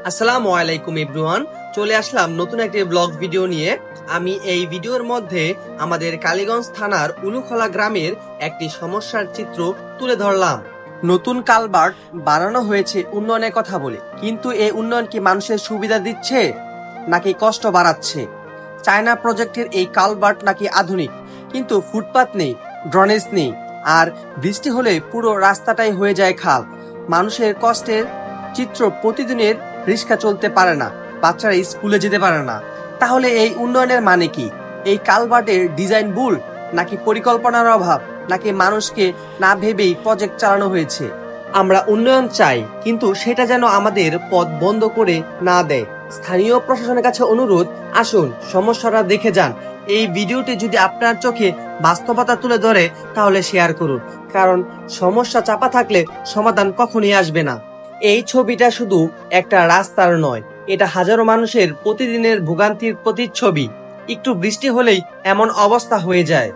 আসসালামু আলাইকুম এভরিওয়ান, চলে আসলাম নতুন একটি ব্লগ ভিডিও নিয়ে। আমি এই ভিডিওর মধ্যে আমাদের কালীগঞ্জ থানার উলুখলা গ্রামের একটি সমস্যার চিত্র তুলে ধরলাম। নতুন কালভার্ট বানানো হয়েছে উন্নয়নের কথা বলে, কিন্তু এই উন্নয়ন কি মানুষের সুবিধা দিচ্ছে নাকি কষ্ট বাড়াচ্ছে? চায়না প্রজেক্টের এই কালভার্ট নাকি আধুনিক, কিন্তু ফুটপাত নেই, ড্রেনেজ নেই, আর বৃষ্টি হলে পুরো রাস্তাটাই হয়ে যায় খাল। মানুষের কষ্টের চিত্র প্রতিদিনের। রিক্সা চলতে পারে না, বাচ্চারা স্কুলে যেতে পারে না। তাহলে এই উন্নয়নের মানে কি? এই কালভার্টের ডিজাইন ভুল, নাকি পরিকল্পনার অভাব, নাকি মানুষকে না ভেবেই প্রজেক্ট চালানো হয়েছে? আমরা উন্নয়ন চাই, কিন্তু সেটা যেন আমাদের পথ বন্ধ করে না দেয়। স্থানীয় প্রশাসনের কাছে অনুরোধ, আসুন সমস্যাটা দেখে যান। এই ভিডিওটি যদি আপনার চোখে বাস্তবতা তুলে ধরে তাহলে শেয়ার করুন, কারণ সমস্যা চাপা থাকলে সমাধান কখনই আসবে না। এই ছবিটা শুধু একটা রাস্তার নয়, এটা হাজারো মানুষের প্রতিদিনের ভোগান্তির প্রতিচ্ছবি। একটু বৃষ্টি হলেই এমন অবস্থা হয়ে যায়।